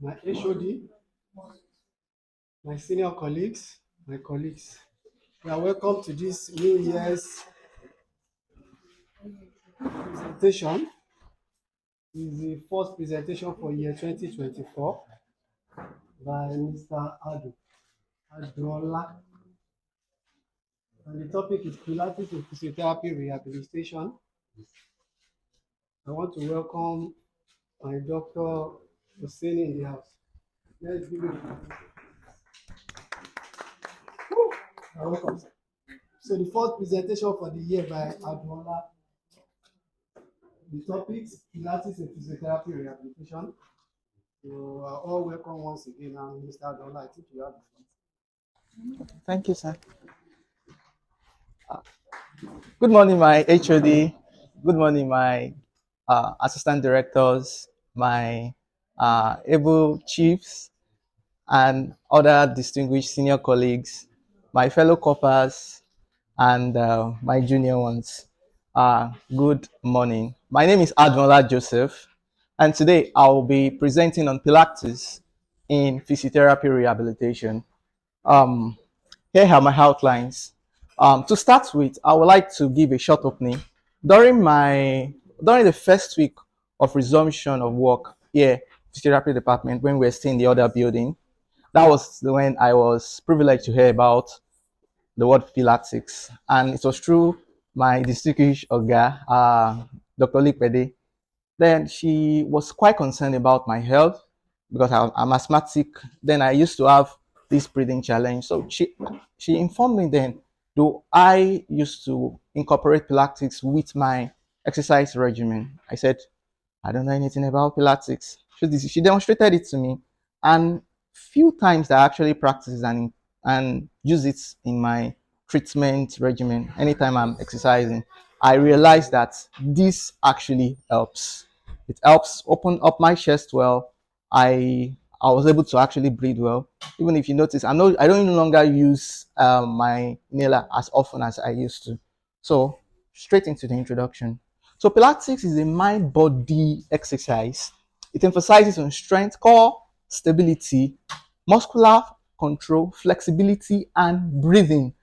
my HOD, my senior colleagues, my colleagues. You are welcome to this New Year's presentation. This is the first presentation for year 2024 by Mr. Adunola. And the topic is Pilates and Physiotherapy Rehabilitation. I want to welcome my Dr. Hussein in the house. Let's give it. You're welcome. So the first presentation for the year by Adunola. The topic is Pilates and Physiotherapy Rehabilitation. You are all welcome once again. And Mr. Adunola, I think you have the floor. Thank you, sir. Good morning, my HOD. Good morning, my assistant directors, my able chiefs, and other distinguished senior colleagues, my fellow coppers, and my junior ones. Good morning. My name is Adunola Joseph, and today I will be presenting on Pilates in physiotherapy rehabilitation. Here are my outlines. To start with, I would like to give a short opening. During the first week of resumption of work here, physiotherapy department, when we were still in the other building, that was when I was privileged to hear about the word Pilates, and it was through my distinguished Oga, Dr. Lipede. Then she was quite concerned about my health because I'm asthmatic. Then I used to have this breathing challenge. So she informed me then, do I used to incorporate Pilates with my exercise regimen? I said, I don't know anything about Pilates. She demonstrated it to me, and few times I actually practice and use it in my treatment regimen. Anytime I'm exercising, I realize that this actually helps. It helps open up my chest well. I was able to actually breathe well. Even if you notice, I don't no longer use my inhaler as often as I used to. So straight into the introduction. So Pilates is a mind-body exercise. It emphasizes on strength, core stability, muscular control, flexibility, and breathing.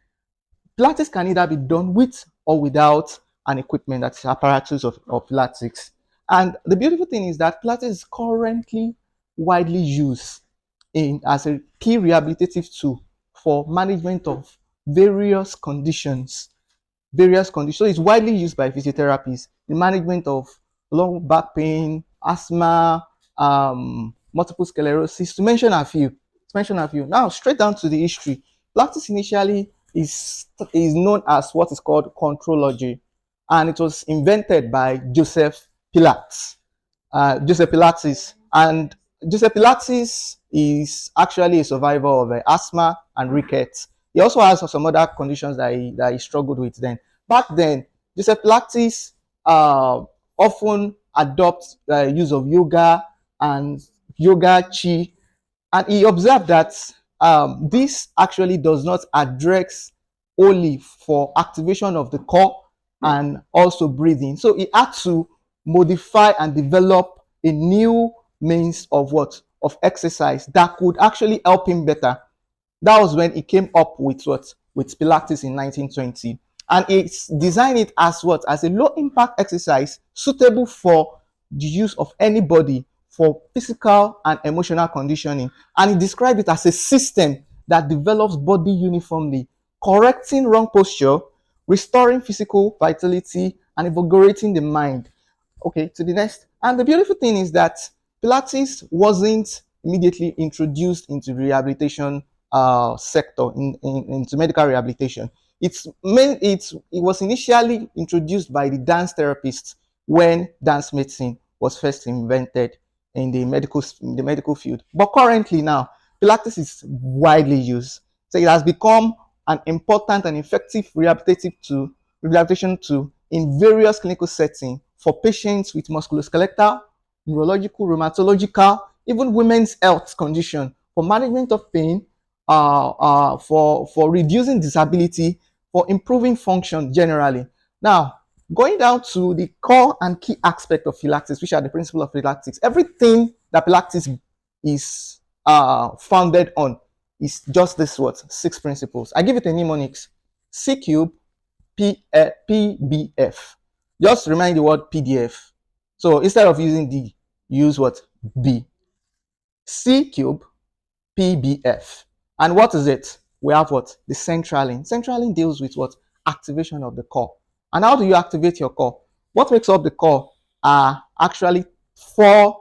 Pilates can either be done with or without an equipment, that's apparatus of Pilates. And the beautiful thing is that Pilates is currently widely used as a key rehabilitative tool for management of various conditions. So it's widely used by physiotherapists in management of low back pain, asthma, multiple sclerosis, to mention a few. Now, straight down to the history. Pilates initially is known as what is called contrology, and it was invented by Joseph Pilates. And Joseph Pilates is actually a survivor of asthma and rickets. He also has some other conditions that he struggled with then. Back then, Joseph Pilates often adopts the use of yoga and yoga chi, and he observed that this actually does not address only for activation of the core and also breathing. So he had to modify and develop a new means of exercise that could actually help him better. That was when he came up with Pilates in 1920, and it's designed it as a low impact exercise suitable for the use of anybody for physical and emotional conditioning. And he described it as a system that develops body uniformly, correcting wrong posture, restoring physical vitality, and invigorating the mind. Okay, to the next. And the beautiful thing is that Pilates wasn't immediately introduced into the rehabilitation sector, into medical rehabilitation. It was initially introduced by the dance therapists when dance medicine was first invented in the medical field. But currently now, Pilates is widely used. So it has become an important and effective rehabilitation tool in various clinical settings for patients with musculoskeletal, neurological, rheumatological, even women's health condition, for management of pain, for reducing disability, for improving function generally. Now, going down to the core and key aspect of Pilates, which are the principles of Pilates, everything that Pilates is founded on is just this what 6 principles. I give it a mnemonics: C cube PBF. Just remind the word PDF. So instead of using D, use what? B. C cube PBF. And what is it? We have what? The centraline. Centraline deals with what? Activation of the core. And how do you activate your core? What makes up the core are actually 4,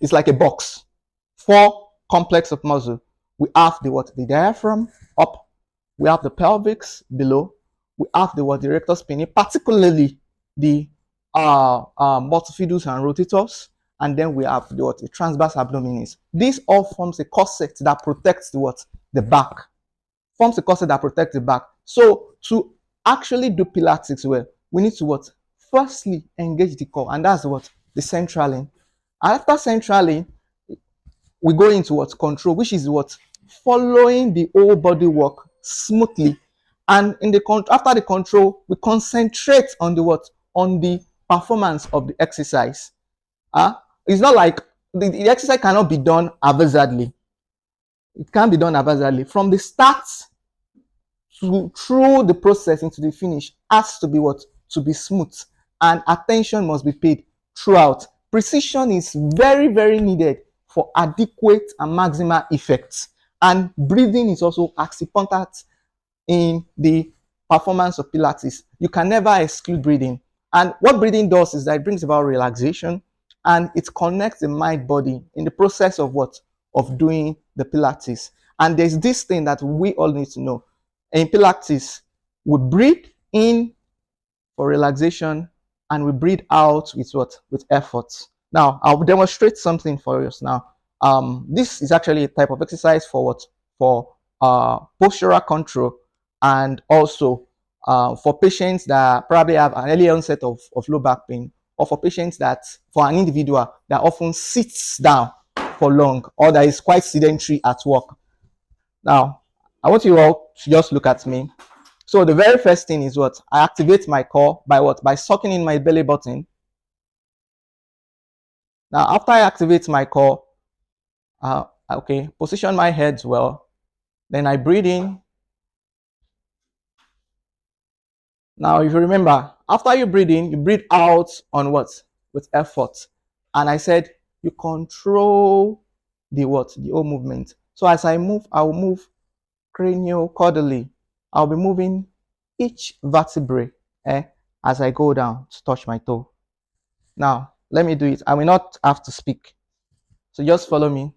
it's like a box. 4 complex of muscle. We have the what? The diaphragm up. We have the pelvis below. We have the what? The rectus spinae, particularly the multifidus and rotators. And then we have the what? The transverse abdominis. This all forms a corset that protects the what? The back. Forms a corset that protects the back. So to actually do Pilates well, we need to what? Firstly, engage the core, and that's what? The centraline. And after centraline, we go into what? Control, which is what? Following the whole body work smoothly. And in the after the control, we concentrate on the what? On the performance of the exercise. It's not like the exercise cannot be done haphazardly. It can be done haphazardly. From the start through the process into the finish has to be what? To be smooth. And attention must be paid throughout. Precision is very, very needed for adequate and maximal effects. And breathing is also as important in the performance of Pilates. You can never exclude breathing. And what breathing does is that it brings about relaxation, and it connects the mind body in the process of what? Of doing the Pilates. And there's this thing that we all need to know. In Pilates, we breathe in for relaxation and we breathe out with what? With effort. Now, I'll demonstrate something for us now. This is actually a type of exercise for what? For postural control, and also for patients that probably have an early onset of low back pain, or for patients that, for an individual that often sits down for long, or that is quite sedentary at work. Now, I want you all to just look at me. So the very first thing is what? I activate my core by what? By sucking in my belly button. Now, after I activate my core, okay, position my head well. Then I breathe in. Now, if you remember, after you breathe in, you breathe out on what? With effort. And I said, you control the what? The whole movement. So as I move, I will move craniocaudally. I'll be moving each vertebrae as I go down to touch my toe. Now, let me do it. I will not have to speak. So just follow me.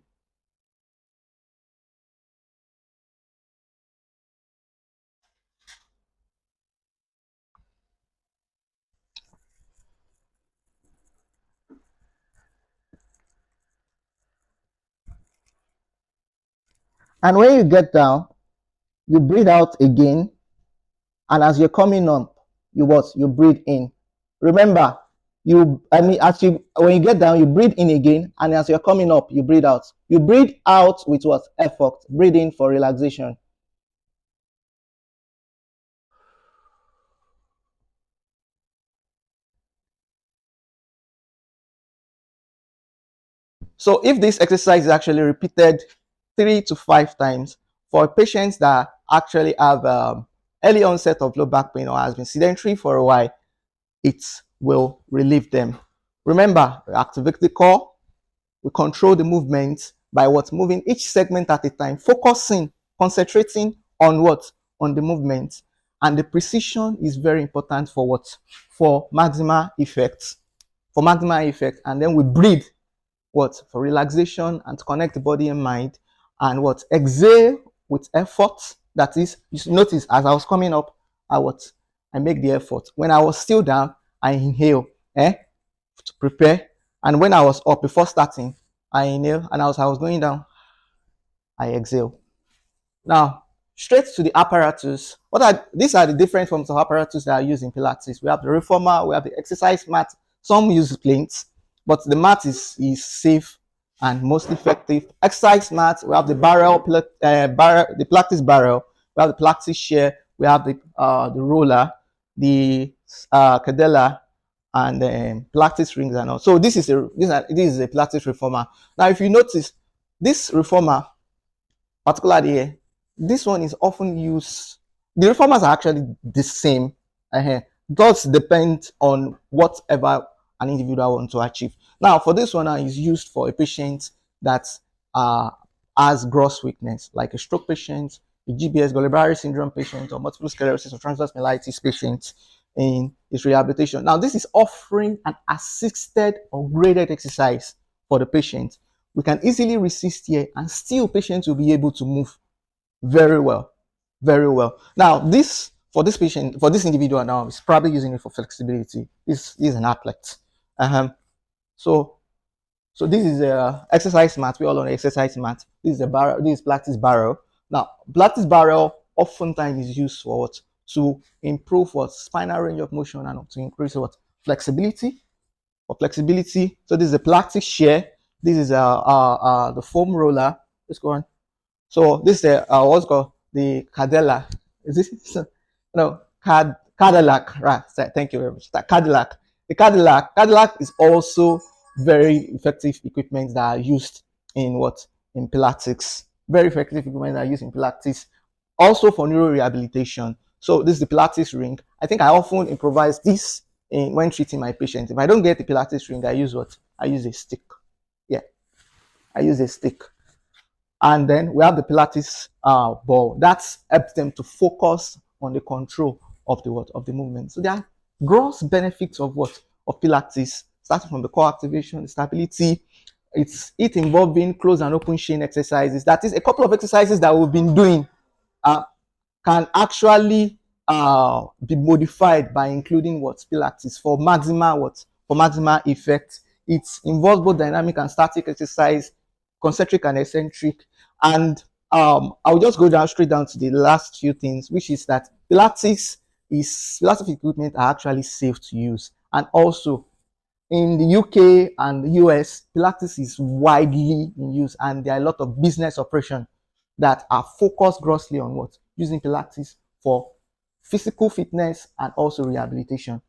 And when you get down, you breathe out again. And as you're coming up, you what? You breathe in. Remember, when you get down, you breathe in again. And as you're coming up, you breathe out. You breathe out with what? Effort. Breathe in for relaxation. So if this exercise is actually repeated 3 to 5 times for patients that actually have early onset of low back pain or has been sedentary for a while, it will relieve them. Remember, we activate the core, we control the movement by what? Moving each segment at a time, focusing, concentrating on what? On the movement. And the precision is very important for what? For maximal effect. For maximal effect. And then we breathe what? For relaxation and to connect the body and mind. And what? Exhale with effort. That is, you notice as I was coming up, I make the effort. When I was still down, I inhale to prepare. And when I was up before starting, I inhale. And as I was going down, I exhale. Now, straight to the apparatus. These are the different forms of apparatus that are used in Pilates. We have the reformer, we have the exercise mat. Some use planes, but the mat is safe and most effective. Exercise mat, we have the the Pilates barrel, we have the Pilates chair, we have the roller, the cadela, and Pilates rings and all. So this is a Pilates reformer. Now, if you notice, This reformer, particularly here, this one is often used. The reformers are actually the same. Does depend on whatever an individual wants to achieve. Now, for this one, is used for a patient that uh, has gross weakness, like a stroke patient, a GBS, Guillain-Barré syndrome patient, or multiple sclerosis or transverse myelitis patient in its rehabilitation. Now, this is offering an assisted or graded exercise for the patient. We can easily resist here, and still patients will be able to move very well, very well. Now, this for this patient, for this individual now, is probably using it for flexibility. This is an athlete. So, so this is a exercise mat. We all on exercise mat. This is a barrel. This is Pilates barrel. Now, Pilates barrel oftentimes is used for what? To improve what? Spinal range of motion and to increase what? Flexibility. For flexibility. So this is a Pilates chair. This is the foam roller. Let's go on. So this is what's called the Cadella. Is this no Cadillac? Right. Thank you very much. That Cadillac. The Cadillac is also very effective equipment that are used in what? In Pilates. Very effective equipment that are used in Pilates. Also for neuro rehabilitation. So this is the Pilates ring. I think I often improvise this when treating my patients. If I don't get the Pilates ring, I use what? I use a stick. Yeah, I use a stick. And then we have the Pilates ball. That helps them to focus on the control of the what? Of the movement. So there are gross benefits of what? Of Pilates, starting from the core activation, the stability. It involving closed and open chain exercises. That is a couple of exercises that we've been doing can actually be modified by including what? Pilates for maximal what? For maximal effect. It involves both dynamic and static exercise, concentric and eccentric. And I'll just go down straight down to the last few things, which is that Pilates equipment are actually safe to use. And also in the UK and the US, Pilates is widely in use, and there are a lot of business operations that are focused grossly on what? Using Pilates for physical fitness and also rehabilitation.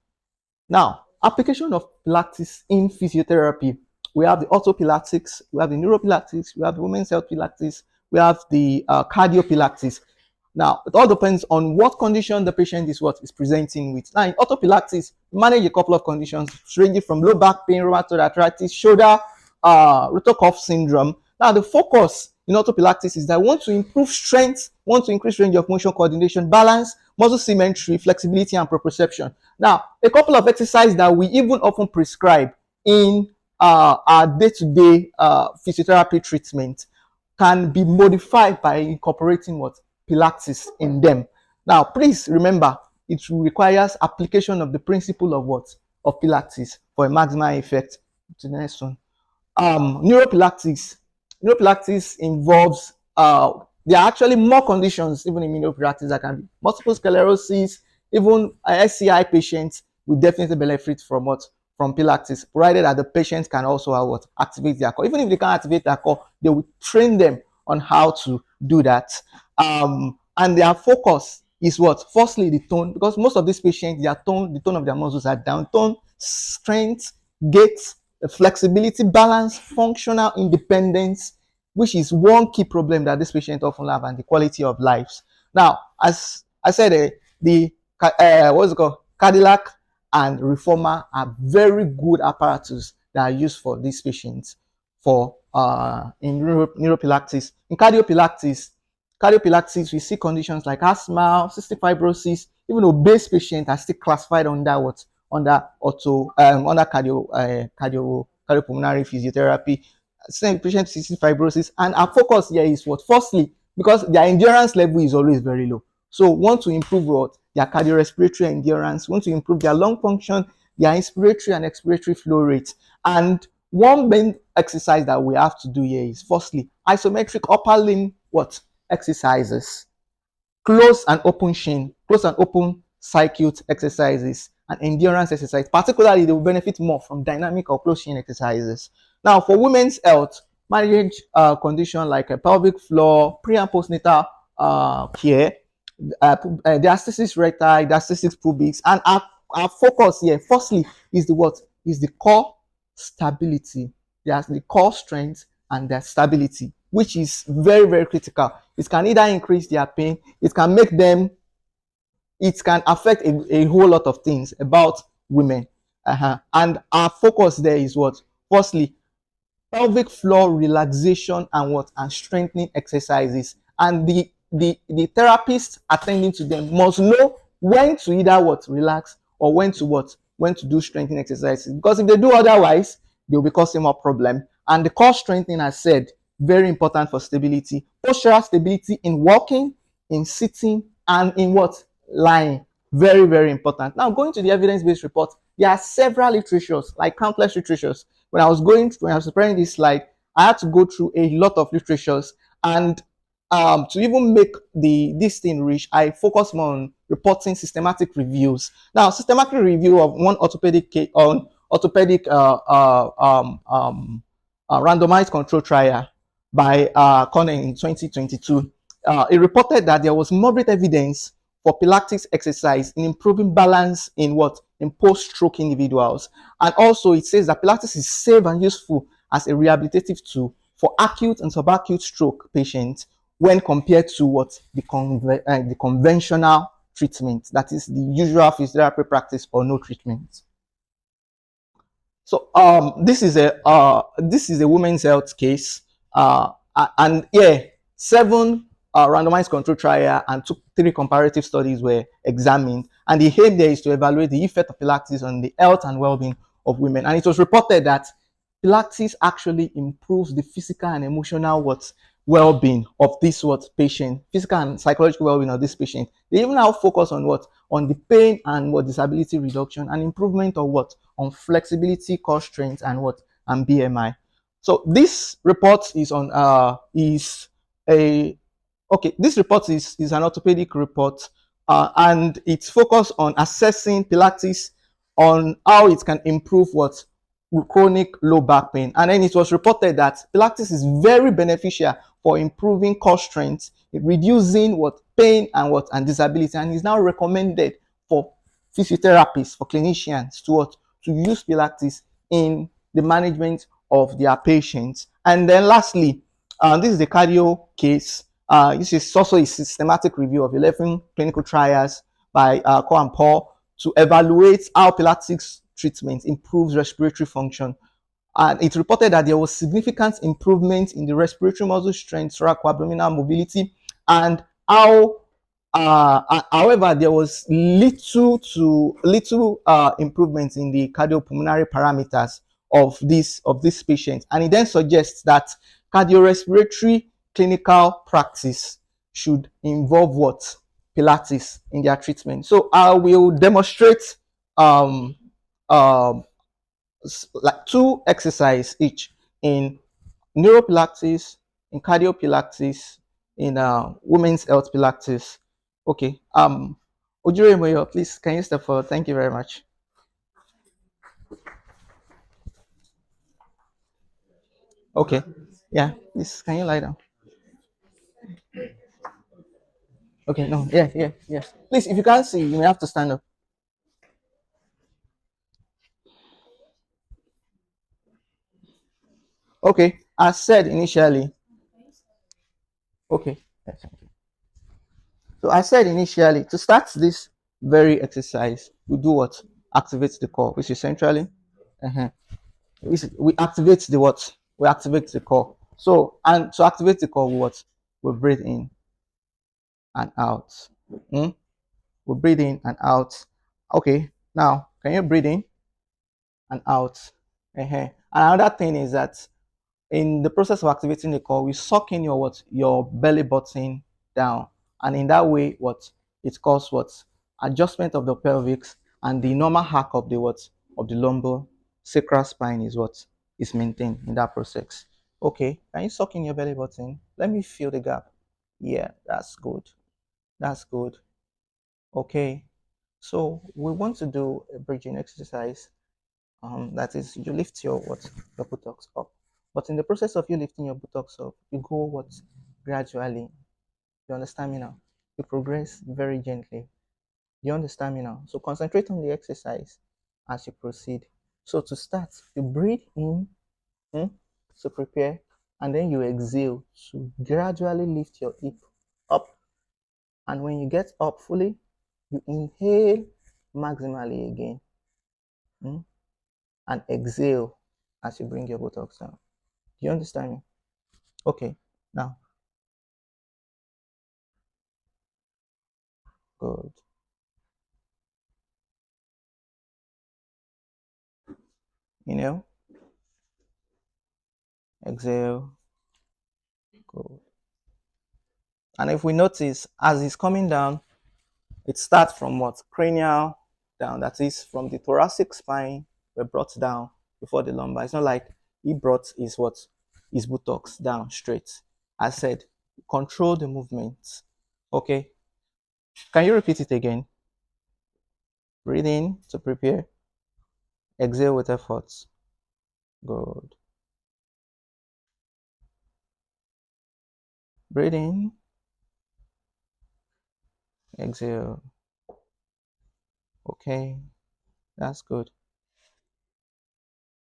Now, application of Pilates in physiotherapy. We have the ortho Pilates, we have the neuro Pilates, we have the women's health Pilates, we have the cardio Pilates. Now, it all depends on what condition the patient is presenting with. Now, in ortho Pilates, manage a couple of conditions ranging from low back pain, rheumatoid arthritis, shoulder, rotator cuff syndrome. Now, the focus in ortho Pilates is that we want to improve strength, want to increase range of motion, coordination, balance, muscle symmetry, flexibility, and proprioception. Now, a couple of exercises that we even often prescribe in our day-to-day physiotherapy treatment can be modified by incorporating what? Pilates in them. Now, please remember, it requires application of the principle of what? Of Pilates for a maximal effect. To the next one. Neuropilates. Neuropilates involves there are actually more conditions even in neuropilates that can be multiple sclerosis, even SCI patients will definitely benefit from what? From Pilates, provided that the patients can also have what? Activate their core. Even if they can't activate their core, they will train them on how to do that. And their focus is what? Firstly, the tone, because most of these patients, the tone of their muscles are down. Tone, strength, gait, flexibility, balance, functional independence, which is one key problem that this patient often have, and the quality of lives. Now, as I said, the what's it called? Cadillac and Reformer are very good apparatus that are used for these patients for in neuropilates. In cardiopilates, we see conditions like asthma, cystic fibrosis, even obese patients are still classified under what? Under cardiopulmonary physiotherapy. Same patient cystic fibrosis, and our focus here is what? Firstly, because their endurance level is always very low. So want to improve what? Their cardiorespiratory endurance, want to improve their lung function, their inspiratory and expiratory flow rate. And one main exercise that we have to do here is firstly, isometric upper limb what? Exercises. Close and open shin, close and open circuit exercises, and endurance exercise. Particularly, they will benefit more from dynamic or close shin exercises. Now, for women's health, manage condition like a pelvic floor, pre and postnatal care, diastasis recti, diastasis pubis, and our focus here, firstly, is the what? Is the core stability. There's the core strength and their stability. which is very, very critical. It can either increase their pain, it can affect a whole lot of things about women. And our focus there is what? Firstly, pelvic floor relaxation and what? And strengthening exercises. And the therapist attending to them must know when to either what? Relax, or when to what? When to do strengthening exercises. Because if they do otherwise, they'll be causing more problem. And the core strengthening, I said, very important for stability. Postural stability in walking, in sitting, and in what? Lying. Very, very important. Now, going to the evidence-based report, there are several literatures, like countless literatures. When I was preparing this slide, I had to go through a lot of literatures, and to even make this thing reach, I focus more on reporting systematic reviews. Now, systematic review of one orthopedic randomized control trial by Connor in 2022. It reported that there was moderate evidence for Pilates exercise in improving balance in what? In post-stroke individuals. And also it says that Pilates is safe and useful as a rehabilitative tool for acute and subacute stroke patients when compared to what? The conventional treatment, that is the usual physiotherapy practice or no treatment. So this is a women's health case, and yeah, 7 randomized control trial and 3 comparative studies were examined, and the aim there is to evaluate the effect of Pilates on the health and well-being of women. And it was reported that Pilates actually improves the physical and emotional well-being of this patient, physical and psychological well-being of this patient. They even now focus on on the pain and disability reduction and improvement of on flexibility, core strength, and and BMI. So this report is on this report is an orthopedic report, and it's focused on assessing Pilates on how it can improve chronic low back pain. And then it was reported that Pilates is very beneficial for improving core strength, reducing pain and disability, and is now recommended for physiotherapists, for clinicians to use Pilates in the management of their patients. And then lastly, this is the cardio case. This is also a systematic review of 11 clinical trials by Cole and Paul to evaluate how Pilates treatment improves respiratory function. And it reported that there was significant improvement in the respiratory muscle strength, thoracoabdominal mobility, and however, there was little improvement in the cardiopulmonary parameters of this patient. And it then suggests that cardiorespiratory clinical practice should involve Pilates in their treatment. So I will demonstrate like 2 exercises each in neuropilates, in cardiopilates, in women's health pilates. Okay. Ojure Moyo, please can you step forward? Thank you very much. Okay. Yeah, please can you lie down? Okay, no, yeah. Please, if you can't see, you may have to stand up. Okay, as said initially. Okay. So I said initially, to start this very exercise, we do what? Activate the core, which is centrally. Uh-huh. We activate the what? We activate the core. So, and to activate the core, we breathe in and out. Mm? We breathe in and out. Okay, now can you breathe in and out? Uh-huh. And another thing is that in the process of activating the core, we suck in your belly button down, and in that way, it causes adjustment of the pelvis, and the normal arc of the of the lumbar sacral spine is maintained in that process. Okay, can you suck in your belly button? Let me fill the gap. Yeah, that's good. That's good. Okay, so we want to do a bridging exercise. That is, you lift your buttocks up, but in the process of you lifting your buttocks up, you go gradually. You understand me now? You progress very gently. You understand me now? So concentrate on the exercise as you proceed. So to start, you breathe in, to prepare. and then you exhale to gradually lift your hip up. And when you get up fully, you inhale maximally again, and exhale as you bring your buttocks down. Do you understand me? Okay, now, good. Inhale, exhale, good. And if we notice, as it's coming down, it starts from what? Cranial down. That is from the thoracic spine. We're brought down before the lumbar. It's not like he brought his what? His buttocks down straight. I said, control the movement. Okay. Can you repeat it again? Breathe in to prepare. Exhale with effort. Good. Breathe in. Exhale. Okay. That's good.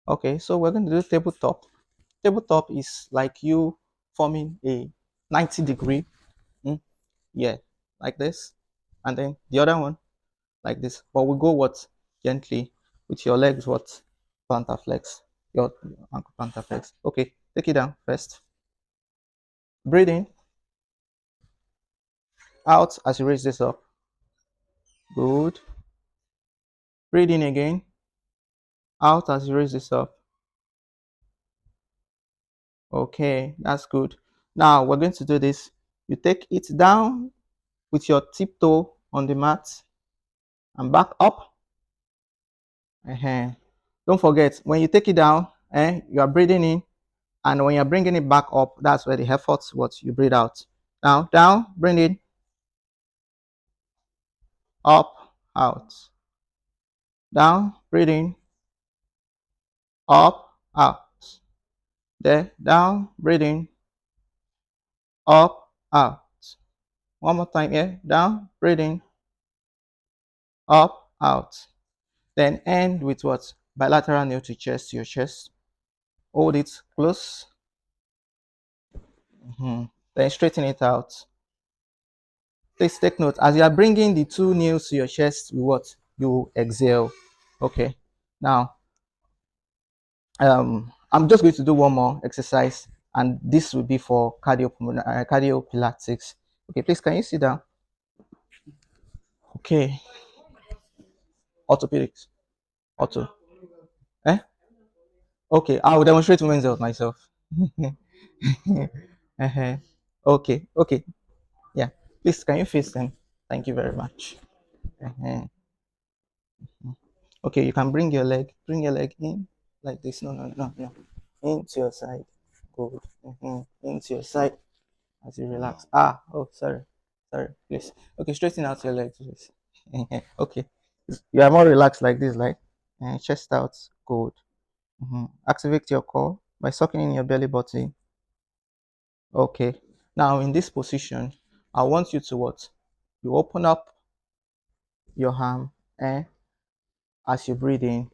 Okay, so we're going to do tabletop. Tabletop is like you forming a 90-degree. Yeah, like this. And then the other one, like this. But we go what? Gently with your legs, what? Plantar flex. Your ankle plantar flex. Okay, take it down first. Breathe in. Out as you raise this up. Good. Breathe in again. Out as you raise this up. Okay, that's good. Now we're going to do this. You take it down with your tiptoe on the mat and back up. Don't forget, when you take it down, you are breathing in, and when you're bringing it back up, that's where the effort's what you breathe out. Now, down, bring it up, out. Down, breathe in, up, out. There, down, breathe in, up, out. One more time here, down, breathe in, up, out. Then end with what? Bilateral knee to chest, to your chest. Hold it close. Then straighten it out. Please take note, as you are bringing the two nails to your chest, you what? You exhale. Okay. Now, I'm just going to do one more exercise, and this will be for cardio Pilates. Okay, please, can you sit down? Okay. Orthopedics. Ortho. Eh? Okay, I will demonstrate women's health myself. uh-huh. Okay, okay. Yeah. Please, can you face them? Thank you very much. Uh-huh. Okay, you can bring your leg in like this. No, no, no, no. Into your side. Good. Into your side as you relax. Oh, sorry. Sorry, please. Okay, straighten out your legs, please. Okay. You are more relaxed like this, like chest out. Good. Activate your core by sucking in your belly button. Okay. Now, in this position, I want you to what? You open up your arm as you breathe in.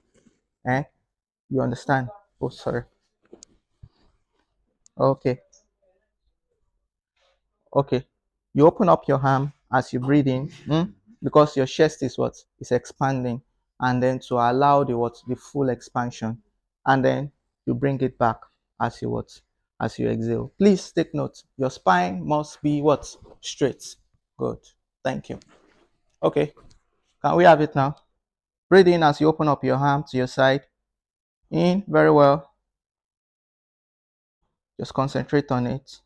You understand? Oh, sorry. Okay. Okay. You open up your arm as you breathe in, because your chest is what is expanding, and then to allow the full expansion, and then you bring it back as you what as you exhale. Please take note. Your spine must be what straight. Good. Thank you. Okay. Can we have it now? Breathe in as you open up your arm to your side. In very well. Just concentrate on it.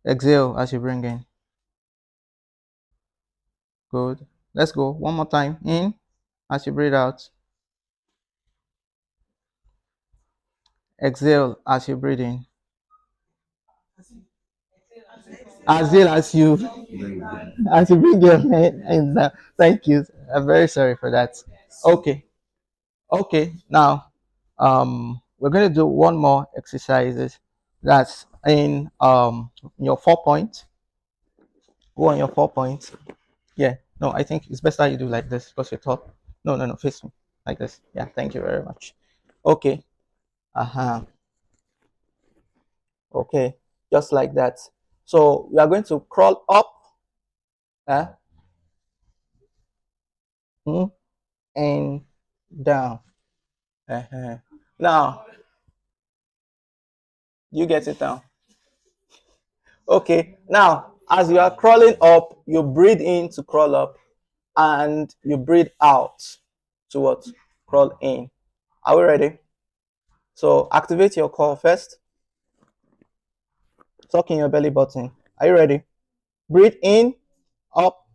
Exhale as you bring in. Good. Let's go. One more time. In as you breathe out. Exhale as you breathe in. Exhale as you bring your head in. Thank you. I'm very sorry for that. Okay. Okay. Now, we're going to do one more exercises. That's in your 4 points. Go on your 4 points. Yeah. No, I think it's better you do like this because you're top. No, no, no. Face me like this. Yeah. Thank you very much. Okay. Uh-huh. Okay, just like that. So we are going to crawl up, uh, and down. Uh-huh. Now, you get it now. Okay, now as you are crawling up, you breathe in to crawl up, and you breathe out to what? Crawl in. Are we ready? So activate your core first. Tuck in your belly button. Are you ready? Breathe in, up,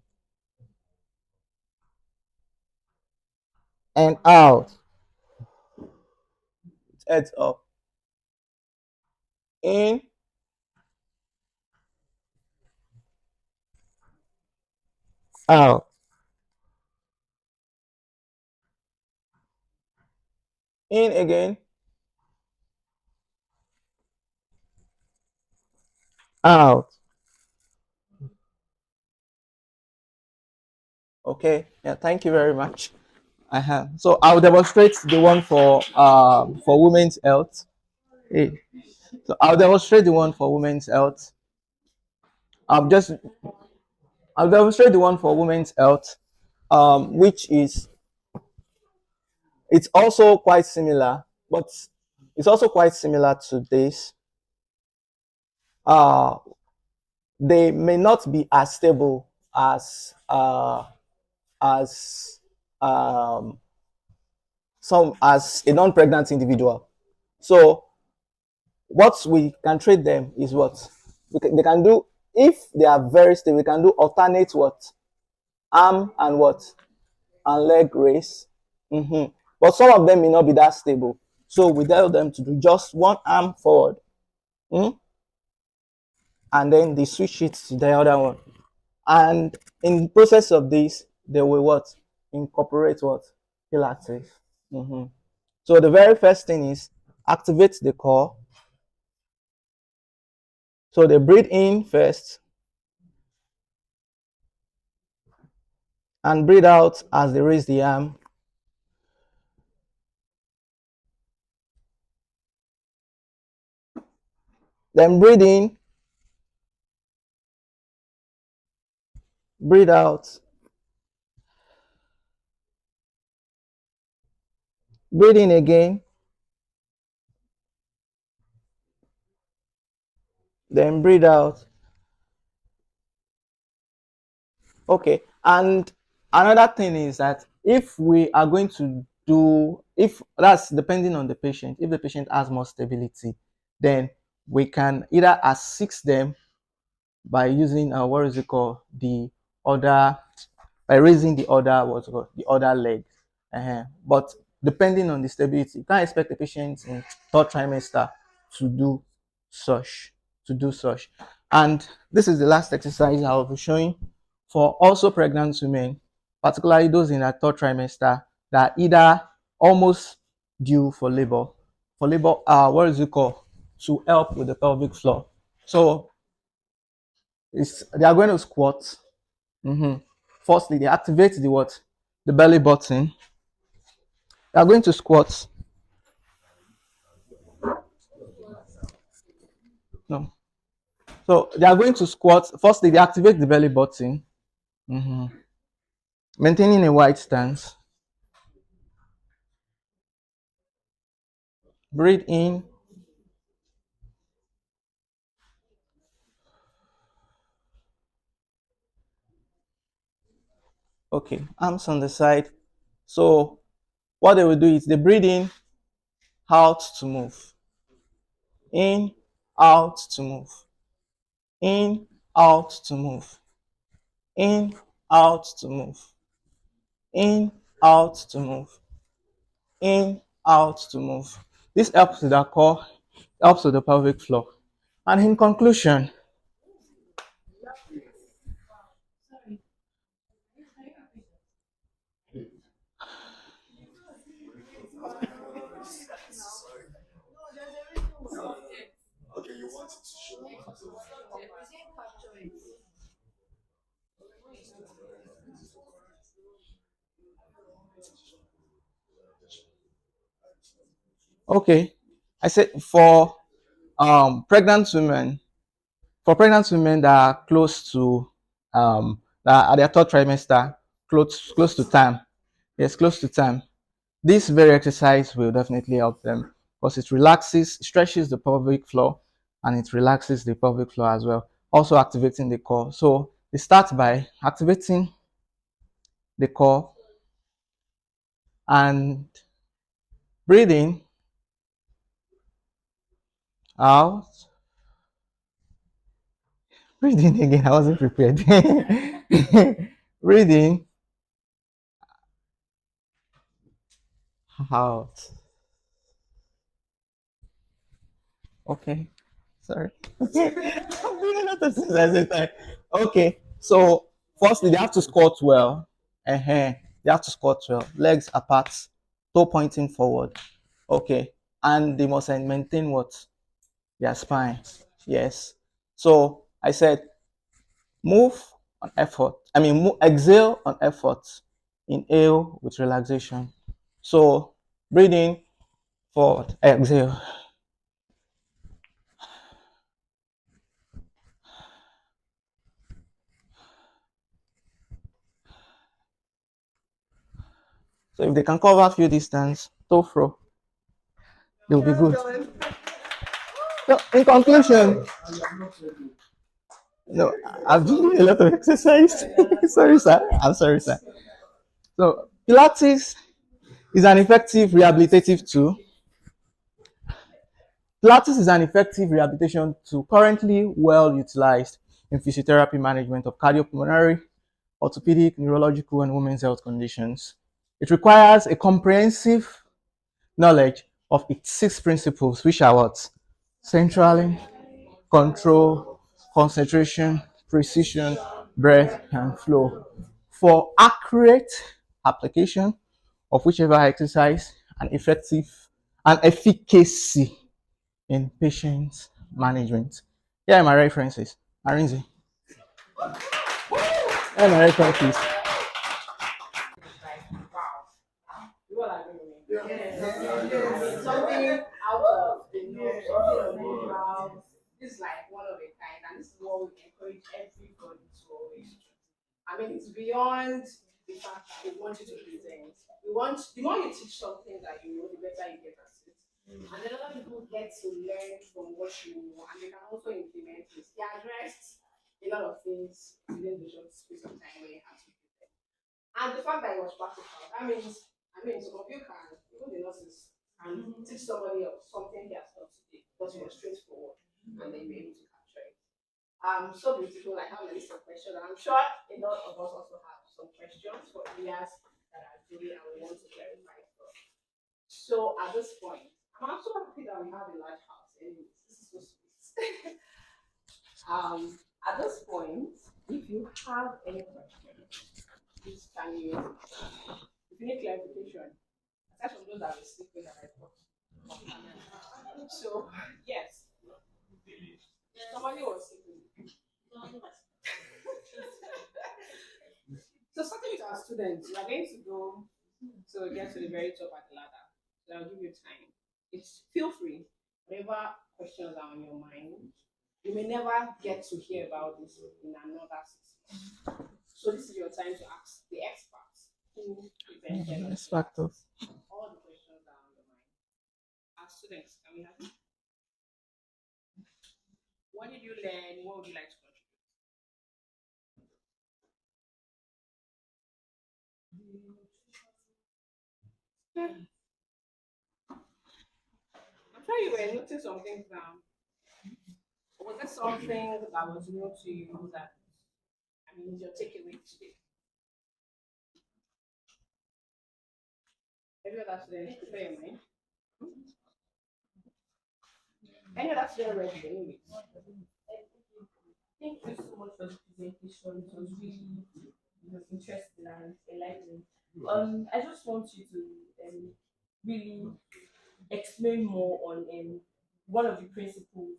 and out. Heads up. In, out. In again, out. Okay. Yeah. Thank you very much. I have. So I'll demonstrate the one for women's health. Hey. So I'll demonstrate the one for women's health. I'll just I'll demonstrate the one for women's health, which is it's also quite similar, but it's also quite similar to this. Uh, they may not be as stable as um, some as a non-pregnant individual. So what we can trade them is what they can do if they are very stable. We can do alternate what arm and what and leg raise. But some of them may not be that stable. So we tell them to do just one arm forward, and then they switch it to the other one. And in the process of this, they will what? Incorporate what? Pilates. So the very first thing is activate the core. So they breathe in first and breathe out as they raise the arm. Then breathe in, breathe out, breathe in again, then breathe out. Okay, and another thing is that if we are going to do, if that's depending on the patient, if the patient has more stability, then we can either assist them by using what is it called, the other, by raising the other, what's it called, the other leg. But depending on the stability, you can't expect the patient in third trimester to do such, And this is the last exercise I will be showing for also pregnant women, particularly those in their third trimester that are either almost due for labor, what is it called, to help with the pelvic floor. So they are going to squat. Firstly, they activate the what? The belly button. They are going to squat. No. So they are going to squat. Firstly, they activate the belly button, maintaining a wide stance. Breathe in. Okay, arms on the side. So what they will do is they breathe in, out to move. In, out to move. In, out to move. In, out to move. In, out to move. In, out to move. This helps with the core, helps with the pelvic floor. And in conclusion, okay, I said for Pregnant women, for pregnant women that are close to that are at their third trimester, close to time, yes, close to time, this very exercise will definitely help them because it relaxes, stretches the pelvic floor, and it relaxes the pelvic floor as well, also activating the core. So they start by activating the core and breathing out. Breathing again, I wasn't prepared. Breathing out. Okay, sorry. I'm doing a lot of things at the time. Okay, so firstly, they have to squat well. They have to squat well. Legs apart, toe pointing forward. Okay, and they must maintain what? Their spine. Yes. So I said, move on effort. Exhale on effort. Inhale with relaxation. So breathing forward, exhale. So if they can cover a few distance, toe throw, they'll be good. So in conclusion, no, I've been doing a lot of exercise. Sorry, sir. I'm sorry, sir. So Pilates is an effective rehabilitative tool. Pilates is an effective rehabilitation tool currently well utilized in physiotherapy management of cardiopulmonary, orthopedic, neurological, and women's health conditions. It requires a comprehensive knowledge of its 6 principles, which are what? Centraling, control, concentration, precision, breath, and flow. For accurate application of whichever exercise and efficacy in patient management. Here are my references. Arinzi. Here are my references. Something out of the norm, something unusual. This is like one of a kind, and this is what we encourage everybody to always do. I mean, it's beyond the fact that we want you to present. We want the more you teach something that you know, the better you get at it. And then other people get to learn from what you know, and they can also implement it. They addressed a lot of things within the short space of time where you have to do them. And the fact that it was practical, that means, I mean, some of you can, even the nurses, can teach somebody else something he has done today because it was straightforward and they be able to capture it. So beautiful. I have a list of questions, and I'm sure a lot of us also have some questions for areas that are doing and we want to clarify from. So at this point, I'm also happy that we have a large house. Anyways, this is so sweet. At this point, if you have any questions, please can you, if you need clarification, aside from those that will sleep with the right one. So yes, somebody was sleeping. So starting with our students, we are going to go to get to the very top of the ladder. So I'll give you time. It's feel free. Whatever questions are on your mind, you may never get to hear about this in another 6 months. So this is your time to ask the experts who presented X factor. all the questions that are on your mind. Our students, can we have you? What did you learn? What would you like to contribute? I'm sure you were noting some things down. Was there something that was new to you that, I mean, is your takeaway today? Every other student, prepare your mind. Any other student ready? Anyways. Thank you so much for the presentation. It was really interesting and enlightening. I just want you to really explain more on one of the principles.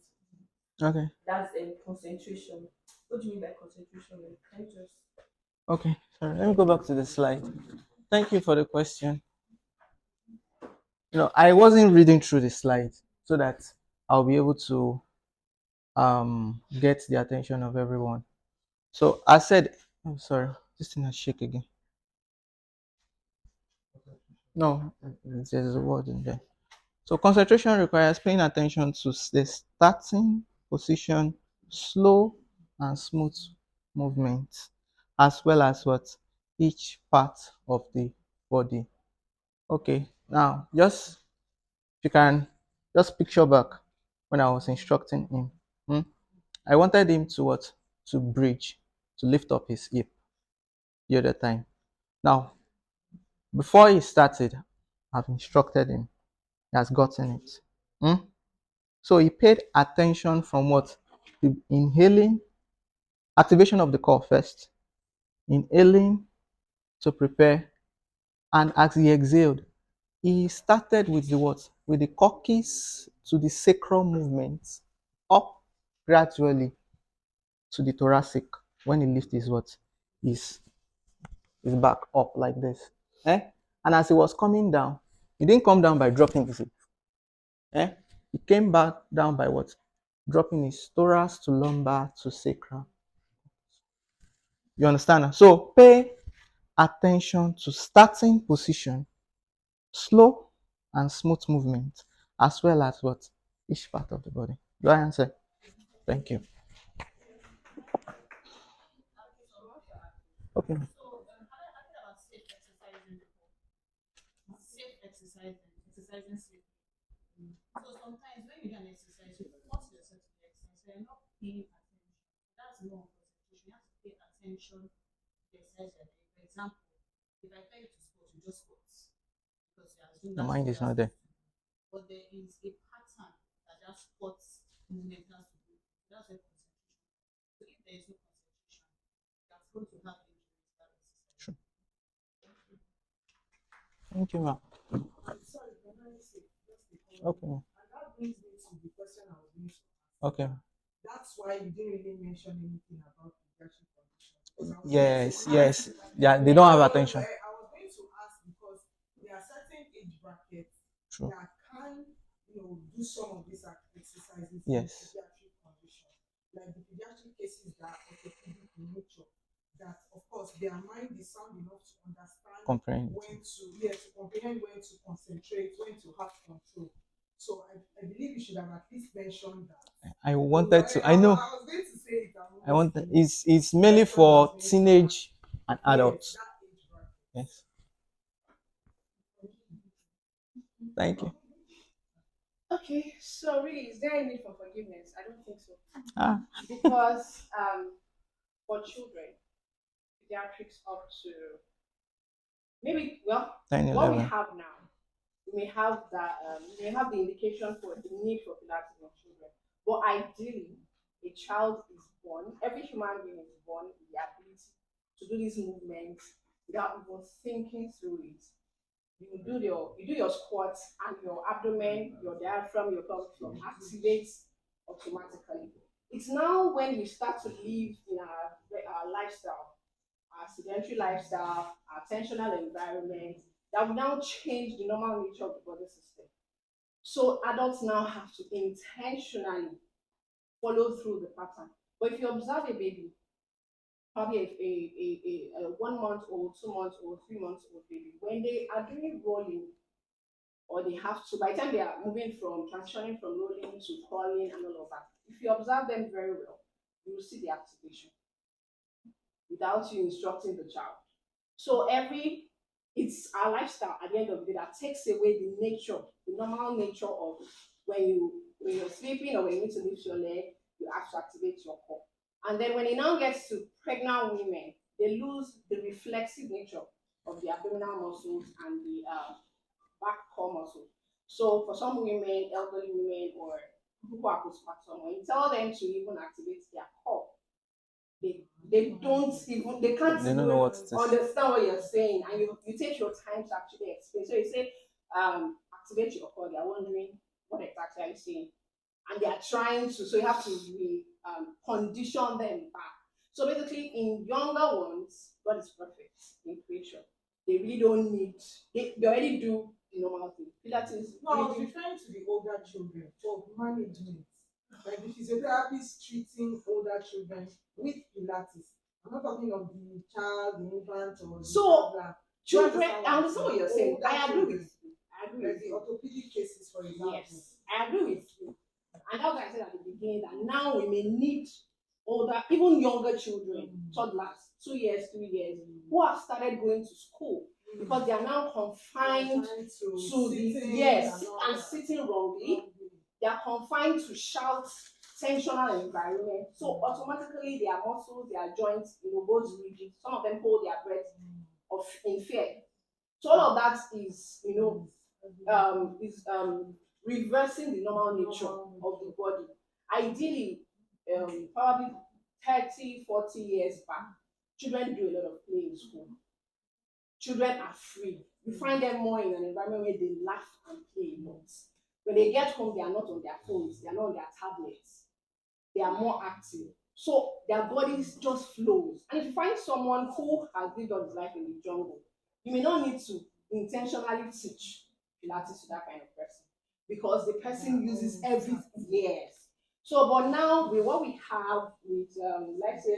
Okay. That's concentration. What do you mean by concentration? Like, can you just Okay. Sorry. Let me go back to the slide. Thank you for the question. I wasn't reading through the slides so that I'll be able to get the attention of everyone. So I said, I'm sorry, this thing has shake again. No, there's a word in there. So concentration requires paying attention to the starting position, slow and smooth movement, as well as what each part of the body. Okay, now just you can just picture back when I was instructing him. I wanted him to what? To bridge, to lift up his hip the other time. Now, before he started, I've instructed him. He has gotten it. Hmm? So he paid attention from what? The inhaling, activation of the core first, inhaling to prepare, and as he exhaled, he started with the what? With the coccyx to the sacral movement, up gradually to the thoracic. When he lifts his what? His back up like this. Eh? And as he was coming down, he didn't come down by dropping his hip. Eh? He came back down by what? Dropping his thorax to lumbar to sacral. You understand? So pay attention to starting position, slow and smooth movement, as well as what? Each part of the body. Do I answer? Thank you. Okay. Safe exercise and exercising safely. So sometimes when you do an exercise, you force yourself to the exercise, so you're not paying attention. That's more concentration. You have to pay attention to the exercise you're doing. For example, if I tell you to squat, you just squat because you assume The that's mind what is you're not there. supposed to do. But there is a pattern that that squat movement has to do. That's where concentration. So if there is no concentration, you are prone to have injuries to that exercise. Sure. Thank you, ma'am. Sorry, can I say just a comment? Okay, ma'am. And that brings me to the question I was going to ask. Okay. That's why you didn't really mention anything about pediatric condition. Because I was Yes, going to yes. ask, Yeah, they don't have attention. I was going to ask because there are certain age brackets True. that can, do some of these exercises Yes. in pediatric condition. Like the pediatric cases that are orthopedic in nature, that of course their mind is sound enough to understand Comprehend. when to comprehend, when to concentrate, when to have control. So I believe you should have at least mentioned that. I wanted to. I I know. was going to say it. I want. It's mainly for teenage and adults. That age bracket. Yes. Thank you. Okay, so really, is there any need for forgiveness? I don't think so. Ah, Because for children, pediatrics up to maybe, well, 10, what we 11. have now, we may have that, we may have the indication for the need for Pilates in children. But ideally, a child is born, every human being is born with the ability to do these movements without even thinking through it. You do your squats and your abdomen, your diaphragm, your pelvic floor activates automatically. It's now when we start to live in our lifestyle, our sedentary lifestyle, our tensional environment, that will now change the normal nature of the body system. So adults now have to intentionally follow through the pattern. But if you observe a baby, probably a 1 month old, 2 months old, 3 months old baby, when they are doing rolling, or they have to, by the time they are moving from transitioning from rolling to crawling and all of that, if you observe them very well, you will see the activation without you instructing the child. So it's our lifestyle at the end of the day that takes away the nature, the normal nature of when you're sleeping or when you need to lift your leg, you have to activate your core. And then when it now gets to pregnant women, they lose the reflexive nature of the abdominal muscles and the back core muscle. So for some women, elderly women, or people who are postpartum, when you tell them to even activate their core, they don't even, they can't They even don't know what it is. understand what you're saying, and you take your time to actually explain. So you say activate your core, they're wondering what exactly are you saying, and they are trying to, so you have to condition them back. So basically, in younger ones, God is perfect in creation. They really don't need, they already do the normal thing. Pilates No, I was really, referring to the older children for management. Like the physiotherapist treating older children with Pilates. I'm not talking of the child, the infant, or the So, toddler. children, You I understand what you're saying. Older I agree children. with you. I agree Like with the you. orthopedic cases, for example. Yes, I agree with you. And that's what I said at the beginning that now we may need older, even younger children, toddlers, 2 years, 3 years, who have started going to school because they are now confined to the yes and sitting wrongly. They are confined to shout tensional environment. So automatically their muscles, their joints, both rigid. Some of them hold their breath in fear. So all of that is, reversing the normal nature of the body. Ideally, probably 30, 40 years back, children do a lot of play in school. Children are free. You find them more in an environment where they laugh and play a lot. When they get home, they are not on their phones, they are not on their tablets. They are more active. So their bodies just flows. And if you find someone who has lived all his life in the jungle, you may not need to intentionally teach Pilates to that kind of person because the person uses everything. Yes. So, but now with what we have with, let's say,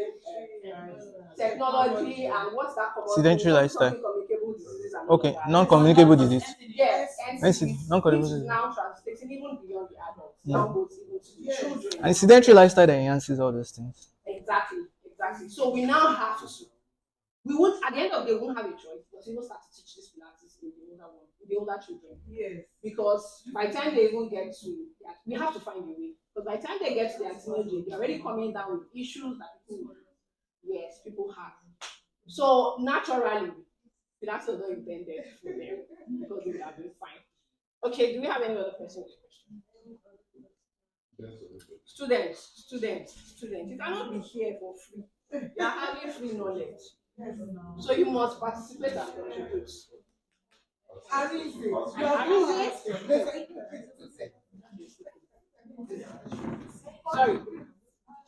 technology and what's that common Sedentary lifestyle. communicable diseases and all Okay, of that. non-communicable disease. Yes, Let's see, which non-communicable is disease. now translating even beyond the adults. Now goes even to the children. And sedentary lifestyle that enhances all those things. Exactly. So we now have to. We would at the end of the day we won't have a choice because we will start to teach this Pilates in the older children. Yes. Because by the time they even get to, we have to find a way. Because by the time they get to their teenage, they're already coming down with issues that people have. So naturally, Pilates was not intended for them because they would have been fine. Okay, do we have any other person with a question? Students, you cannot be here for free. You are having free knowledge. So you must participate and contribute. Sorry,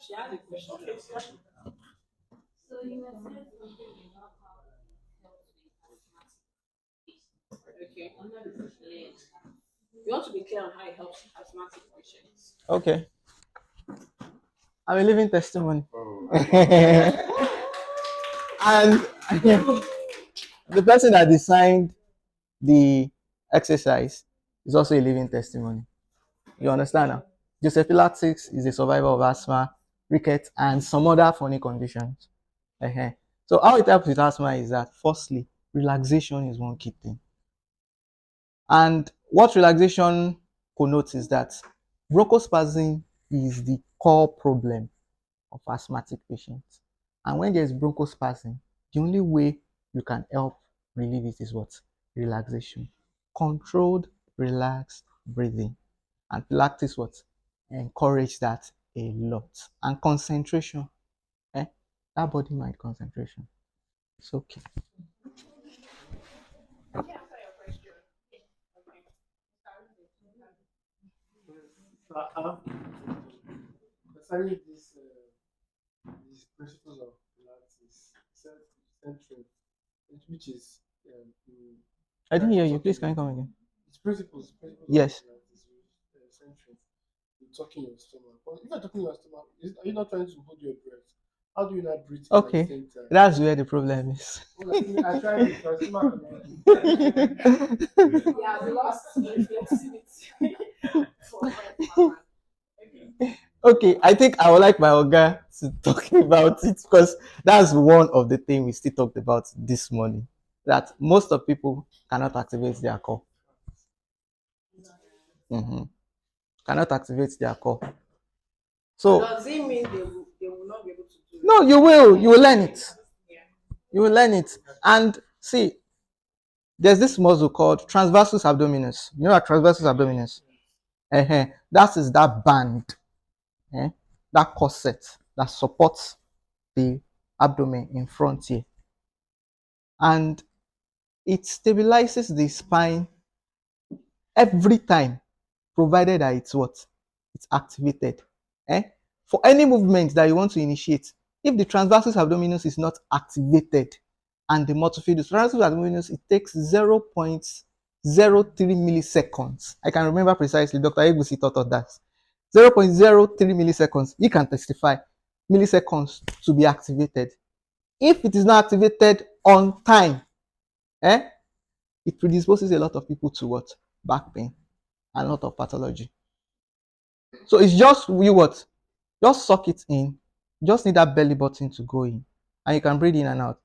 she has a question. So you were saying something about how it helps with asthmatic patients. Okay. I'm not really clear. You want to be clear on how it helps asthmatic patients. Okay. I'm a living testimony. And the person that designed the exercise is also a living testimony. You understand now? Joseph Pilates is a survivor of asthma, rickets, and some other funny conditions. So how it helps with asthma is that firstly, relaxation is one key thing. And what relaxation connotes is that bronchospasm is the core problem of asthmatic patients. And when there's bronchospasm, the only way you can help relieve it is what? Relaxation. Controlled, relaxed breathing. And Pilates what? Encourage that a lot. And concentration. That body mind concentration. It's okay. Concerning these principles of Pilates, self-centering, which is I didn't hear you. Please, can you come again? it's principles Yes. of Pilates, centering, you talking your stomach. But if you're talking your stomach, are you not trying to hold your breath? How do you not breathe in at the Okay. same time? That's where the problem is. I tried it, my stomach. Yeah, we lost reflexivity. Okay, I think I would like my Oga to talk about it because that's one of the things we still talked about this morning. That most of people cannot activate their core. Cannot activate their core. So does it mean they will not be able to do it? no, you will. You will learn it. Yeah. You will learn it. And see, there's this muscle called transversus abdominis. You know what transversus abdominis? That is that band, that corset that supports the abdomen in front here. And it stabilizes the spine every time, provided that it's what? It's activated. For any movement that you want to initiate, if the transversus abdominis is not activated and the multifidus transversus abdominis, it takes 0.0 0.03 milliseconds. I can remember precisely. Dr. Egusi taught us that. 0.03 milliseconds. He can testify milliseconds to be activated. If it is not activated on time, it predisposes a lot of people to what? Back pain and a lot of pathology. So it's just what? Just suck it in. Just need that belly button to go in. And you can breathe in and out.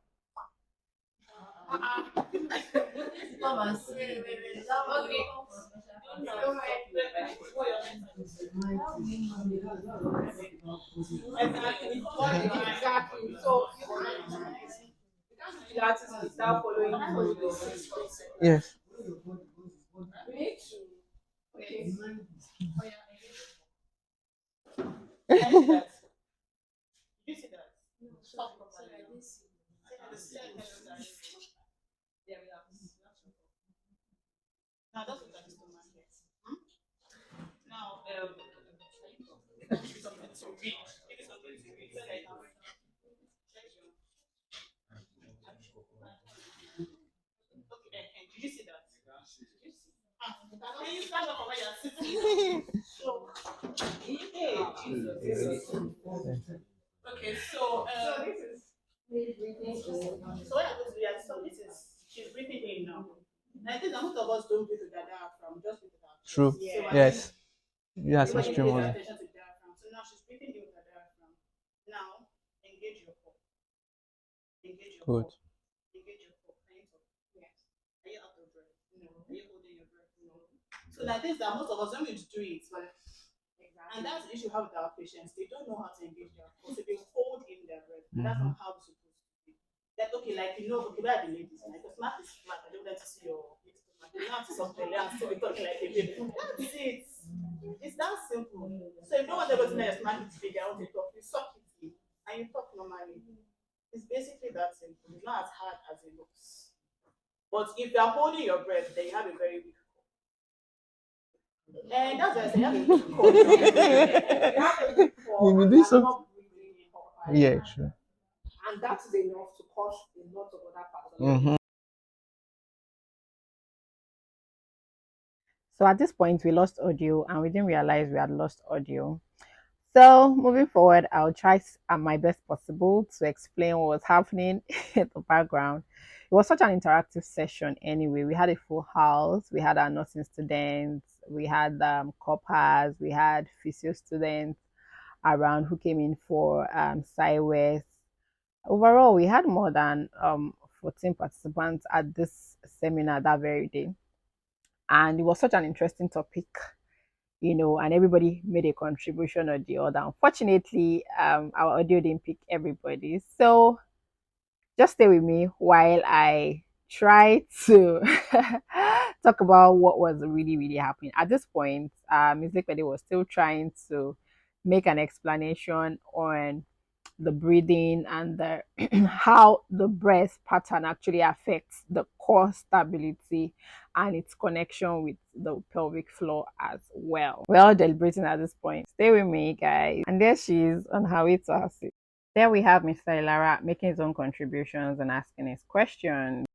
Exactly. So Pilates without following the 6 steps. Yes. We need to. Okay. I see that. You see that? Stop properly. Now that's what I just don't get. Now, something to read. Maybe something to read. So like, okay, did you see that? Did you see? Can you stand up from where you're sitting? So, hey, Jesus. Okay, so this is. So what happens is, so this is, she's breathing in now. And I think that most of us don't breathe with the diaphragm, just breathe with our chest. True. Yeah. Yes. Yes, Everybody extreme pays muscle. attention to the diaphragm. So now she's breathing in with the diaphragm. Now, engage your core. Engage your Good. core. Engage your core. Hands up. Yes. Are you out of breath? No. Are you holding your breath? No. So like this, that most of us don't need to do it. But and that's the issue we have with our patients. They don't know how to engage their core. So they hold in their breath. And that's not how it's supposed to be. Like, okay, like, you know, okay, where are the ladies? Like, the stomach is flat. I don't want to see your stomach. You have to something and still be talking like a baby. That's it. It's that simple. So if no one ever knows your stomach is big, I want to talk, you suck it in and you talk normally. It's basically that simple. It's not as hard as it looks. But if you're holding your breath, then you have a very weak core. And that's why I say you have a weak core. You have a weak core. You And do you're some- not breathing properly. Yeah, true. And that is enough to cause a lot of other pathologies. So at this point, we lost audio and we didn't realize we had lost audio. So moving forward, I'll try my best possible to explain what was happening in the background. It was such an interactive session anyway. We had a full house. We had our nursing students. We had coppers. We had physio students around who came in for SciWest. Overall, we had more than 14 participants at this seminar that very day. And it was such an interesting topic, and everybody made a contribution or the other. Unfortunately, our audio didn't pick everybody. So just stay with me while I try to talk about what was really, really happening. At this point, Ms. Lekpede was still trying to make an explanation on the breathing and the how the breath pattern actually affects the core stability and its connection with the pelvic floor as well. We're all deliberating at this point. Stay with me, guys. And there she is on her way to her seat. There we have Mr. Ilara making his own contributions and asking his questions.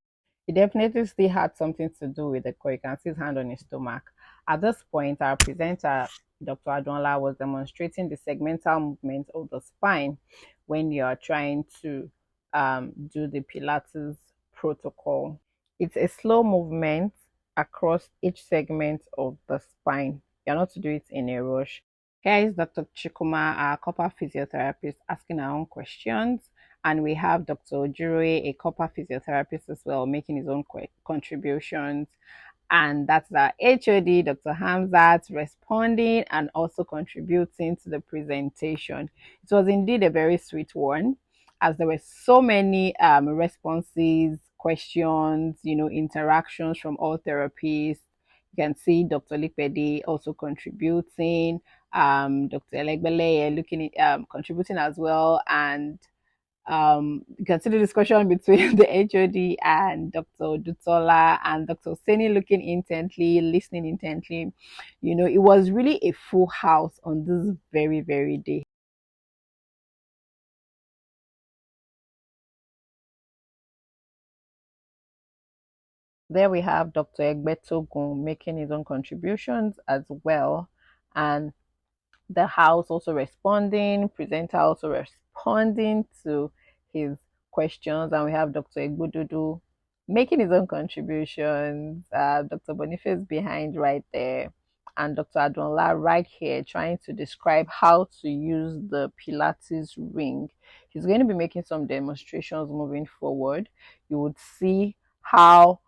He definitely still had something to do with the core. You can see his hand on his stomach. At this point, our presenter, Dr. Adunola, was demonstrating the segmental movement of the spine when you are trying to do the Pilates protocol. It's a slow movement across each segment of the spine. You're not to do it in a rush. Here is Dr. Chikuma, our copper physiotherapist, asking our own questions. And we have Dr. Ojure, a copper physiotherapist as well, making his own contributions. And that's our HOD, Dr. Hamzat, responding and also contributing to the presentation. It was indeed a very sweet one, as there were so many responses, questions, interactions from all therapists. You can see Dr. Lekpede also contributing, Dr. Elegbele looking at, contributing as well, and you can see the discussion between the HOD and Dr. Dutola and Dr. Seni looking intently, listening intently. It was really a full house on this very, very day. There we have Dr. Egbetogun making his own contributions as well, and the house also responding, presenter also responding to his questions, and we have Dr. Egbududu making his own contributions, Dr. Boniface behind right there, and Dr. Adunola right here trying to describe how to use the Pilates ring. He's going to be making some demonstrations moving forward. You would see how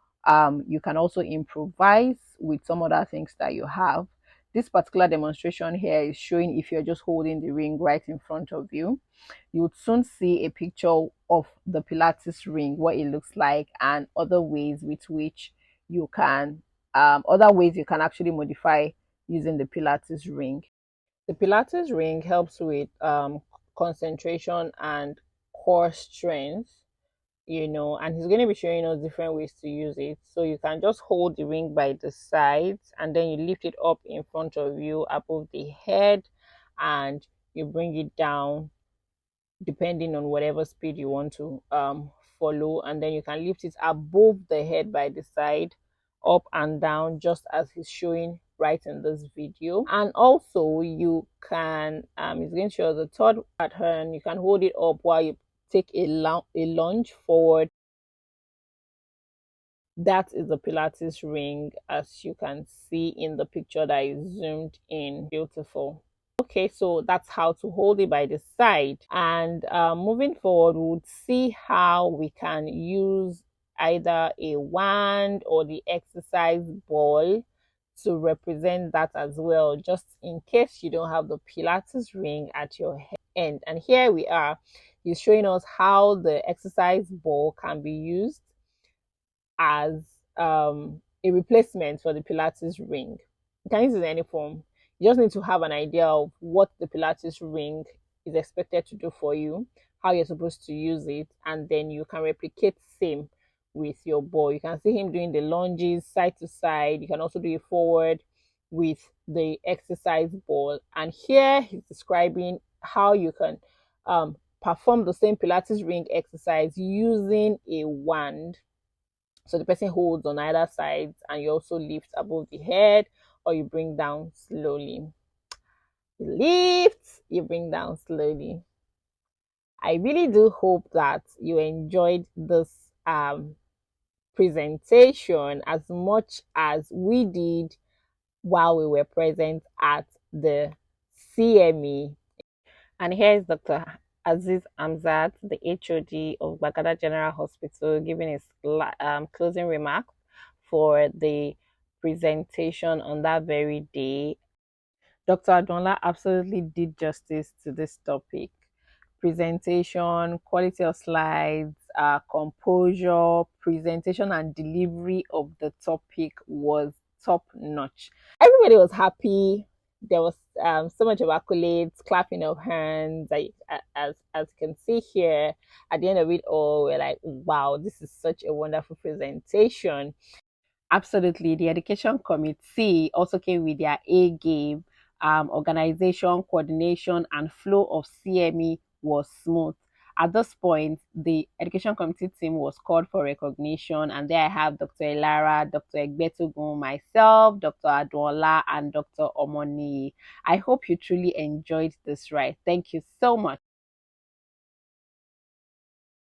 you can also improvise with some other things that you have. This particular demonstration here is showing if you're just holding the ring right in front of you. You would soon see a picture of the Pilates ring, what it looks like, and other ways with which you can, other ways you can actually modify using the Pilates ring. The Pilates ring helps with concentration and core strength, and he's going to be showing us different ways to use it. So you can just hold the ring by the sides and then you lift it up in front of you above the head and you bring it down depending on whatever speed you want to follow, and then you can lift it above the head by the side, up and down, just as he's showing right in this video. And also you can he's going to show the third pattern. You can hold it up while you take a lunge forward. That is the Pilates ring, as you can see in the picture that is zoomed in. Beautiful. Okay, so that's how to hold it by the side. And moving forward, we'll see how we can use either a wand or the exercise ball to represent that as well, just in case you don't have the Pilates ring at your end. And here we are. He's showing us how the exercise ball can be used as a replacement for the Pilates ring. You can use it in any form. You just need to have an idea of what the Pilates ring is expected to do for you, how you're supposed to use it, and then you can replicate same with your ball. You can see him doing the lunges side to side. You can also do it forward with the exercise ball. And here he's describing how you can perform the same Pilates ring exercise using a wand. So the person holds on either side and you also lift above the head or you bring down slowly. You lift, you bring down slowly. I really do hope that you enjoyed this presentation as much as we did while we were present at the CME. And here is Dr. Aziz Amzad, the HOD of Gbagada General Hospital, giving his closing remarks for the presentation on that very day. Dr. Adunola absolutely did justice to this topic. Presentation, quality of slides, composure, presentation and delivery of the topic was top notch. Everybody was happy. There was so much of accolades, clapping of hands. As you can see here, at the end of it all, we're like, wow, this is such a wonderful presentation. Absolutely. The education committee also came with their A game. Organization, coordination, and flow of CME was smooth. At this point, the education committee team was called for recognition, and there I have Dr. Elara, Dr. Egbetogun, myself, Dr. Adunola, and Dr. Omoni. I hope you truly enjoyed this ride. Thank you so much.